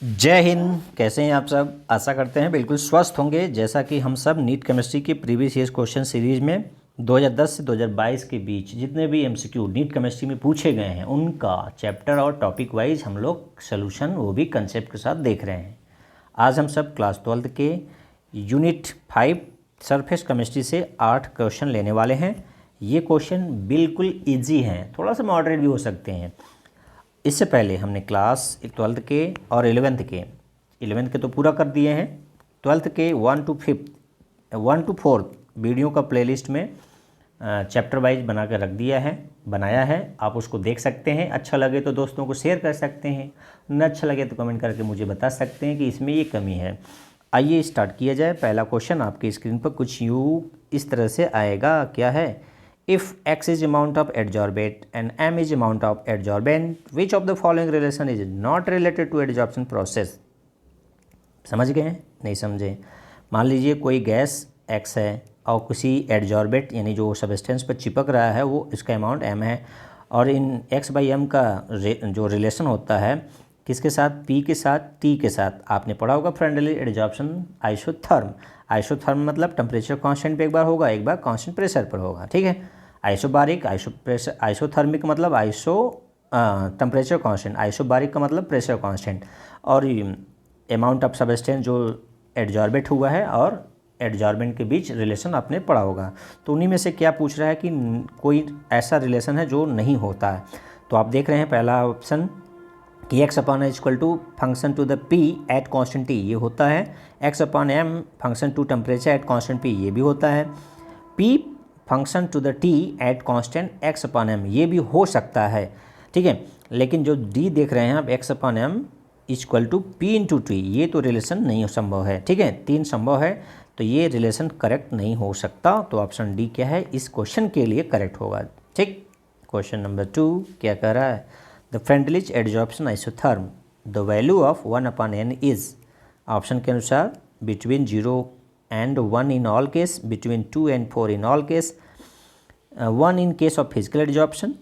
जय हिंद। कैसे हैं आप सब? आशा करते हैं बिल्कुल स्वस्थ होंगे। जैसा कि हम सब नीट केमिस्ट्री की प्रीवियस ईयर क्वेश्चन सीरीज में 2010 से 2022 के बीच जितने भी एमसीक्यू नीट केमिस्ट्री में पूछे गए हैं उनका चैप्टर और टॉपिक वाइज हम लोग सोल्यूशन वो भी कंसेप्ट के साथ देख रहे हैं। आज हम सब क्लास 12 के यूनिट 5 सरफेस केमिस्ट्री से 8 क्वेश्चन लेने वाले हैं। ये क्वेश्चन बिल्कुल ईजी हैं, थोड़ा सा मॉडरेट भी हो सकते हैं। इससे पहले हमने क्लास 12 के और 11th के तो पूरा कर दिए हैं। 12th के 1 to 4 वीडियो का प्लेलिस्ट में चैप्टर वाइज बना कर रख दिया है, बनाया है। आप उसको देख सकते हैं। अच्छा लगे तो दोस्तों को शेयर कर सकते हैं, न अच्छा लगे तो कमेंट करके मुझे बता सकते हैं कि इसमें ये कमी है। आइए स्टार्ट किया जाए। पहला क्वेश्चन आपकी स्क्रीन पर कुछ यूँ इस तरह से आएगा। क्या है? If x is amount of adsorbate and m is amount of adsorbent, which of the following relation is not related to adsorption process? समझ गए हैं? नहीं समझे? मान लीजिए कोई गैस x है और किसी एडजॉर्बेट यानी जो सब्सटेंस पर चिपक रहा है वो इसका अमाउंट m है, और इन x/m का जो रिलेशन होता है किसके साथ? p के साथ, t के साथ। आपने पढ़ा होगा फ्रेंडली एडजॉर्प्शन आइसोथर्म। आइसोथर्म मतलब टेम्परेचर कांस्टेंट पे एक बार होगा, एक बार कांस्टेंट प्रेशर पर होगा। ठीक है। आइसोबारिक, आइसोथर्मिक मतलब टेम्परेचर कांस्टेंट, आइसोबारिक का मतलब प्रेशर कांस्टेंट, और अमाउंट ऑफ सब्सटेंस जो एडजॉर्बेट हुआ है और एडजॉर्बेंट के बीच रिलेशन आपने पढ़ा होगा। तो उन्हीं में से क्या पूछ रहा है कि कोई ऐसा रिलेशन है जो नहीं होता है। तो आप देख रहे हैं पहला ऑप्शन कि x upon h equal to function to the p at constant t, ये होता है। x upon m function to temperature at constant p, ये भी होता है। p function to the t at constant x upon m, ये भी हो सकता है। ठीक है। लेकिन जो d देख रहे हैं आप x upon m equal to p into T, ये तो रिलेशन नहीं संभव है। ठीक है, 3 संभव है तो ये रिलेशन करेक्ट नहीं हो सकता। तो ऑप्शन डी क्या है इस क्वेश्चन के लिए करेक्ट होगा। ठीक। क्वेश्चन नंबर 2 क्या कह रहा है? The Freundlich adsorption isotherm the value of 1 upon n is, option के अनुसार between 0 and 1 in all case, between 2 and 4 in all case, 1 in case of physical adsorption,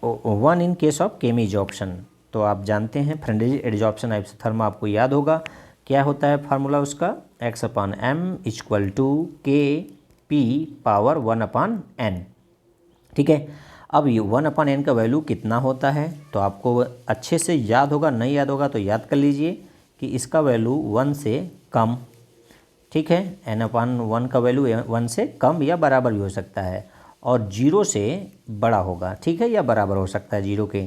1 in case of chemi-adsorption। तो आप जानते हैं फ्रेंडली एडजॉर्प्शन आइसोथर्म आपको याद होगा। क्या होता है फार्मूला उसका? x upon m equal to k p power 1 upon n। ठीक है। अब ये 1 अपॉन n का वैल्यू कितना होता है तो आपको अच्छे से याद होगा, नहीं याद होगा तो याद कर लीजिए कि इसका वैल्यू 1 से कम। ठीक है, n अपॉन 1 का वैल्यू 1 से कम या बराबर भी हो सकता है, और 0 से बड़ा होगा। ठीक है, या बराबर हो सकता है 0 के।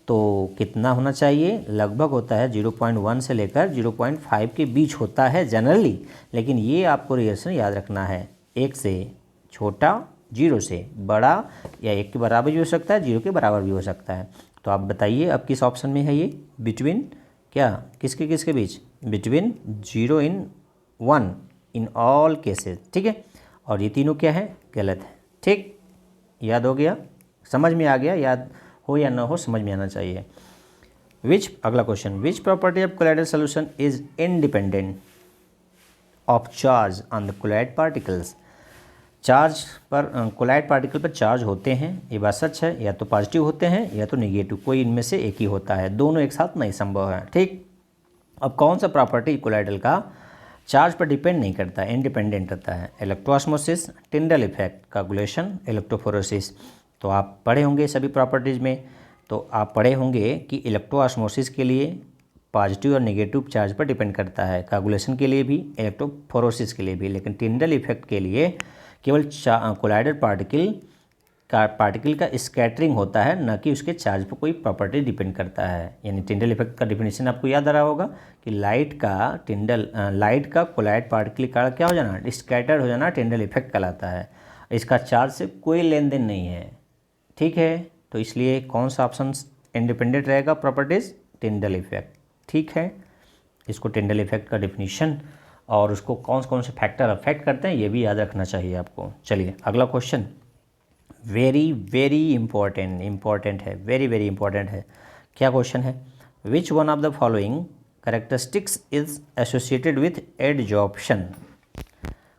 तो कितना होना चाहिए? लगभग होता है 0.1 से लेकर 0.5 के बीच होता है जनरली, लेकिन ये आपको रिलेशन याद रखना है। 1 से छोटा, 0 से बड़ा, या 1 के बराबर भी हो सकता है, 0 के बराबर भी हो सकता है। तो आप बताइए अब किस ऑप्शन में है ये? बिटवीन क्या, किसके किसके बीच? Between 0 in 1 in all cases. ठीक है, और ये तीनों क्या है? गलत है। ठीक, याद हो गया? समझ में आ गया? याद हो या ना हो, समझ में आना चाहिए। अगला question, which property of colloidal solution is independent of charge on the colloid particles? Charge पर कोलाइड पार्टिकल पर चार्ज होते हैं, ये बात सच है। या तो पॉजिटिव होते हैं या तो नेगेटिव, कोई इनमें से एक ही होता है, दोनों एक साथ नहीं संभव है। ठीक। अब कौन सा प्रॉपर्टी कोलाइडल का चार्ज पर डिपेंड नहीं करता, इंडिपेंडेंट रहता है? इलेक्ट्रोऑस्मोसिस, टिंडल इफेक्ट, कोगुलेशन, इलेक्ट्रोफोरेसिस। तो आप पढ़े होंगे सभी प्रॉपर्टीज़ में। तो आप पढ़े होंगे कि इलेक्ट्रोऑस्मोसिस के लिए पॉजिटिव और नेगेटिव चार्ज पर डिपेंड करता है, कोगुलेशन के लिए भी, इलेक्ट्रोफोरेसिस के लिए भी, लेकिन टिंडल इफेक्ट के लिए केवल कोलाइडल पार्टिकल का स्कैटरिंग होता है, न कि उसके चार्ज पर कोई प्रॉपर्टी डिपेंड करता है। यानी टिंडल इफेक्ट का डिफिनेशन आपको याद आ रहा होगा कि लाइट का कोलाइड पार्टिकल का क्या हो जाना? स्कैटर्ड हो जाना टिंडल इफेक्ट कहलाता है। इसका चार्ज से कोई लेन देन नहीं है। ठीक है, तो इसलिए कौन सा ऑप्शन इंडिपेंडेंट रहेगा प्रॉपर्टीज? Tyndall effect. ठीक है, इसको टिंडल इफेक्ट का डिफिनीशन और उसको कौन से फैक्टर अफेक्ट करते हैं ये भी याद रखना चाहिए आपको। चलिए अगला क्वेश्चन, वेरी वेरी इंपॉर्टेंट है, वेरी वेरी इंपॉर्टेंट है। क्या क्वेश्चन है? Which one of the following characteristics is associated with adsorption?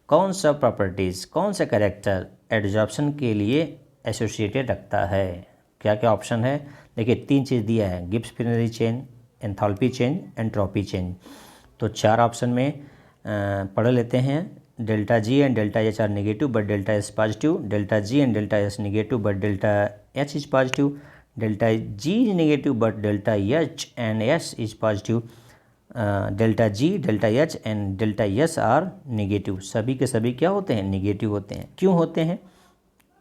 कौन सा प्रॉपर्टीज़, कौन सा कैरेक्टर एडजॉर्प्शन के लिए एसोसिएटेड रखता है? क्या क्या ऑप्शन है? देखिए 3 चीज़ दिया है, Gibbs free energy change, enthalpy change, entropy change. तो 4 ऑप्शन में पढ़ लेते हैं। Delta G and delta H are negative but delta S positive, delta G and delta S negative but delta H is positive, delta G is negative but delta H and S is positive, delta G, delta H and delta S are negative. सभी के सभी क्या होते हैं? Negative होते हैं। क्यों होते हैं?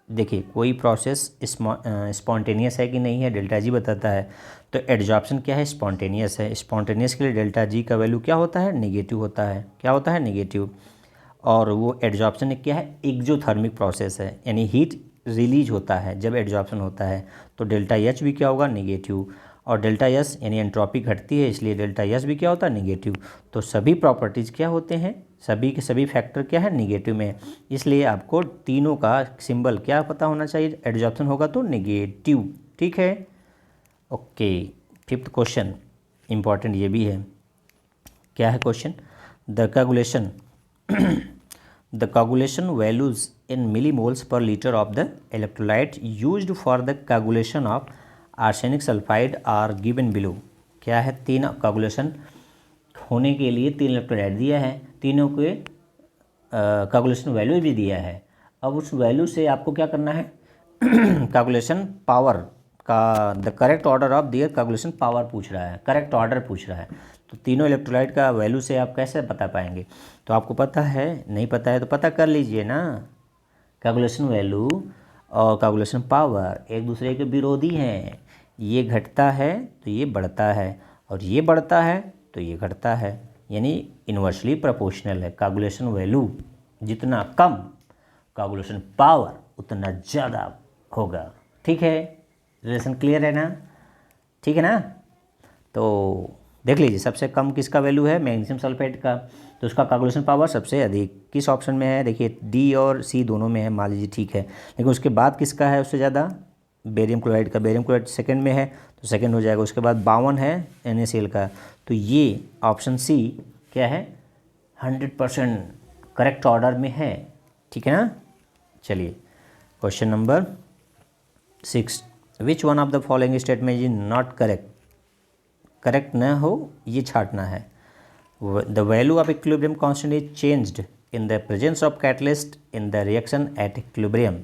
देखिए, कोई प्रोसेस स्पॉन्टेनियस है कि नहीं है, डेल्टा जी बताता है। तो एडजॉर्प्शन क्या है? स्पॉन्टेनियस है। स्पॉन्टेनियस के लिए डेल्टा जी का वैल्यू क्या होता है? नेगेटिव होता है। क्या होता है? नेगेटिव। और वो एडजॉर्प्शन क्या है? एक्जोथर्मिक प्रोसेस है, यानी हीट रिलीज होता है जब एडजॉर्प्शन होता है। तो डेल्टा एच भी क्या होगा? नेगेटिव। और डेल्टा एस यानी एंट्रोपी घटती है, इसलिए डेल्टा एस भी क्या होता है? नेगेटिव। तो सभी प्रॉपर्टीज़ क्या होते हैं? सभी के सभी फैक्टर क्या है? नेगेटिव में। इसलिए आपको तीनों का सिंबल क्या पता होना चाहिए? एडजॉर्प्शन होगा तो नेगेटिव। ठीक है, ओके। 5th क्वेश्चन इम्पॉर्टेंट ये भी है। क्या है question? The coagulation the coagulation values in millimoles per liter of the electrolyte used for the coagulation of arsenic sulfide are given below। क्या है? 3 coagulation होने के लिए 3 इलेक्ट्रोलाइट दिया है, तीनों के coagulation वैल्यू भी दिया है। अब उस वैल्यू से आपको क्या करना है? coagulation पावर का the correct order of their coagulation power पूछ रहा है, करेक्ट ऑर्डर पूछ रहा है। तो तीनों इलेक्ट्रोलाइट का वैल्यू से आप कैसे बता पाएंगे? तो आपको पता है, नहीं पता है तो पता कर लीजिए ना। कोगुलेशन वैल्यू और कोगुलेशन पावर एक दूसरे के विरोधी हैं। ये घटता है तो ये बढ़ता है, और ये बढ़ता है तो ये घटता है, यानी इन्वर्सली प्रोपोर्शनल है। कोगुलेशन वैल्यू जितना कम, कोगुलेशन पावर उतना ज़्यादा होगा। ठीक है, रिलेशन क्लियर है ना? ठीक है ना? तो देख लीजिए, सबसे कम किसका वैल्यू है? मैग्नीशियम सल्फेट का, तो उसका कोगुलेशन पावर सबसे अधिक किस ऑप्शन में है? देखिए, डी और सी दोनों में है, मान लीजिए, ठीक है। लेकिन उसके बाद किसका है उससे ज़्यादा? बेरियम क्लोराइड का। बेरियम क्लोराइड सेकंड में है तो सेकंड हो जाएगा। उसके बाद 52 है NaCl का। तो ये ऑप्शन सी क्या है? 100% करेक्ट ऑर्डर में है। ठीक है ना? चलिए, question number 6, which one of the following statement is not correct? Correct न हो ये छांटना है। The value of equilibrium constant is changed in the presence of catalyst in the reaction at equilibrium.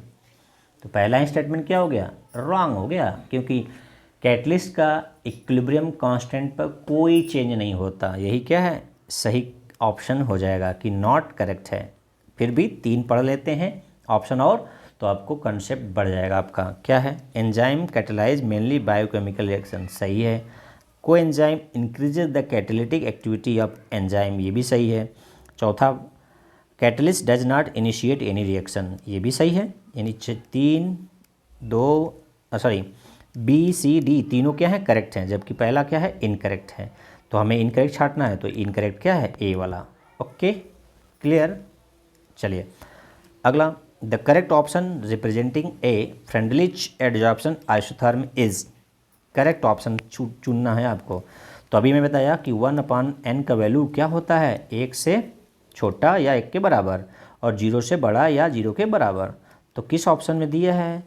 तो पहला ही स्टेटमेंट क्या हो गया? रॉन्ग हो गया, क्योंकि कैटलिस्ट का इक्विलिब्रियम कांस्टेंट पर कोई चेंज नहीं होता। यही क्या है? सही ऑप्शन हो जाएगा कि नॉट करेक्ट है। फिर भी 3 पढ़ लेते हैं ऑप्शन और, तो आपको कंसेप्ट बढ़ जाएगा आपका। क्या है? Enzyme catalyse mainly biochemical reaction, सही है। Coenzyme increases the catalytic activity of enzyme, ये भी सही है। चौथा, catalyst does not initiate any reaction, ये भी सही है। यानी 3, 2 बी सी डी तीनों क्या है? करेक्ट हैं, जबकि पहला क्या है? इनकरेक्ट है। तो हमें इनकरेक्ट छांटना है, तो इनकरेक्ट क्या है? ए वाला। Okay, clear. चलिए अगला, the correct option representing A Freundlich adsorption isotherm is. Correct option चुनना है आपको। तो अभी मैं बताया कि 1/n का वैल्यू क्या होता है? 1 से छोटा या 1 के बराबर, और 0 से बड़ा या 0 के बराबर। तो किस ऑप्शन में दिया है?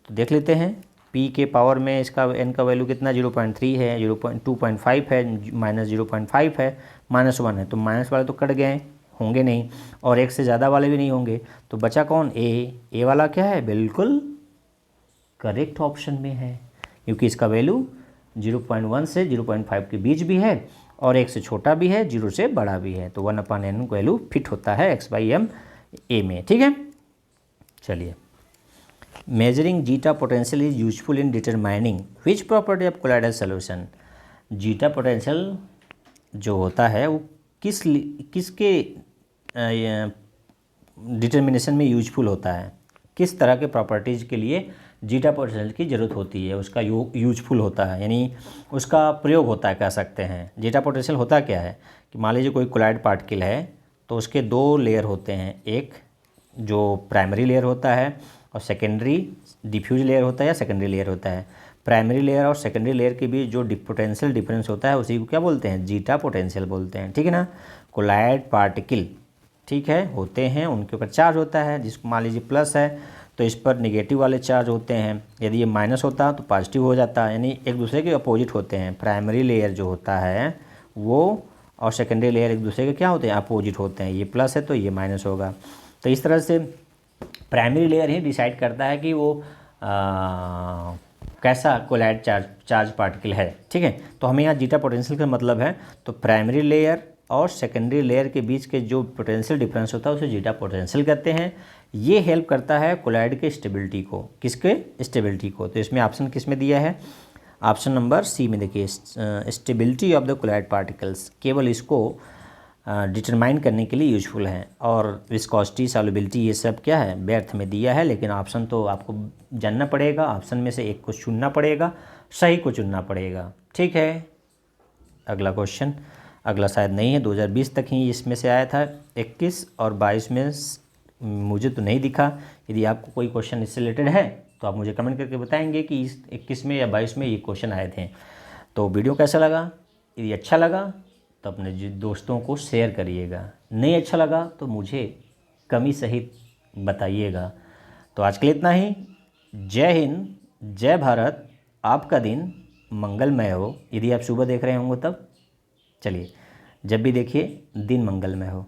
तो देख लेते हैं। p के पावर में इसका n का वैल्यू कितना? 0.3 है, 2.5 है, -0.5 है, -1 है। तो माइनस वाले तो कट गए, होंगे नहीं, और 1 से ज़्यादा वाले भी नहीं होंगे। तो बचा कौन? ए वाला क्या है? बिल्कुल करेक्ट ऑप्शन में है, क्योंकि इसका वैल्यू 0.1 से 0.5 के बीच भी है, और 1 से छोटा भी है, 0 से बड़ा भी है। तो 1/n वैल्यू फिट होता है x/m ए में। ठीक है, चलिए। Measuring zeta potential is useful in determining which property of colloidal solution. Zeta potential जो होता है वो किसके डिटर्मिनेशन में यूजफुल होता है? किस तरह के प्रॉपर्टीज़ के लिए जीटा पोटेंशियल की ज़रूरत होती है, उसका यूजफुल होता है, यानी उसका प्रयोग होता है, कह सकते हैं। जीटा पोटेंशियल होता क्या है कि मान लीजिए कोई कोलाइड पार्टिकल है, तो उसके 2 लेयर होते हैं, एक जो प्राइमरी लेयर होता है और सेकेंडरी डिफ्यूज लेयर होता है या सेकेंडरी लेयर होता है। प्राइमरी लेयर और सेकेंडरी लेयर के बीच जो पोटेंशियल डिफरेंस होता है उसी को क्या बोलते हैं? जीटा पोटेंशियल बोलते हैं। ठीक है ना? कोलाइड पार्टिकल, ठीक है, होते हैं, उनके ऊपर चार्ज होता है, जिसको मान लीजिए प्लस है, तो इस पर नेगेटिव वाले चार्ज होते हैं, यदि ये माइनस होता तो पॉजिटिव हो जाता, यानी एक दूसरे के अपोजिट होते हैं। प्राइमरी लेयर जो होता है वो और सेकेंडरी लेयर एक दूसरे के क्या होते हैं, अपोजिट होते हैं। ये प्लस है तो ये माइनस होगा। तो इस तरह से प्राइमरी लेयर ही डिसाइड करता है कि वो कैसा कोलाइड चार्ज पार्टिकल है, ठीक है। तो हमें यहाँ जीटा पोटेंशियल का मतलब है, तो प्राइमरी लेयर और सेकेंडरी लेयर के बीच के जो पोटेंशियल डिफरेंस होता है उसे जीटा पोटेंशियल कहते हैं। ये हेल्प करता है कोलाइड के स्टेबिलिटी को, किसके स्टेबिलिटी को। तो इसमें ऑप्शन किस में दिया है, ऑप्शन नंबर सी में देखिए, stability of the colloid particles, केवल इसको डिटरमाइन करने के लिए यूजफुल है। और विस्कोसिटी, सॉल्युबिलिटी, ये सब क्या है, व्यर्थ में दिया है। लेकिन ऑप्शन तो आपको जानना पड़ेगा, ऑप्शन में से एक को चुनना पड़ेगा, सही को चुनना पड़ेगा, ठीक है। अगला क्वेश्चन, अगला शायद नहीं है, 2020 तक ही इसमें से आया था, 21 और 22 में मुझे तो नहीं दिखा। यदि आपको कोई क्वेश्चन इससे रिलेटेड है तो आप मुझे कमेंट करके बताएंगे कि इस 21 में या 22 में ये क्वेश्चन आए थे। तो वीडियो कैसा लगा, यदि अच्छा लगा तो अपने दोस्तों को शेयर करिएगा, नहीं अच्छा लगा तो मुझे कमी सहित बताइएगा। तो आज के लिए इतना ही। जय हिंद, जय भारत, आपका दिन मंगलमय हो। यदि आप सुबह देख रहे होंगे तब, चलिए जब भी देखिए दिन मंगलमय हो।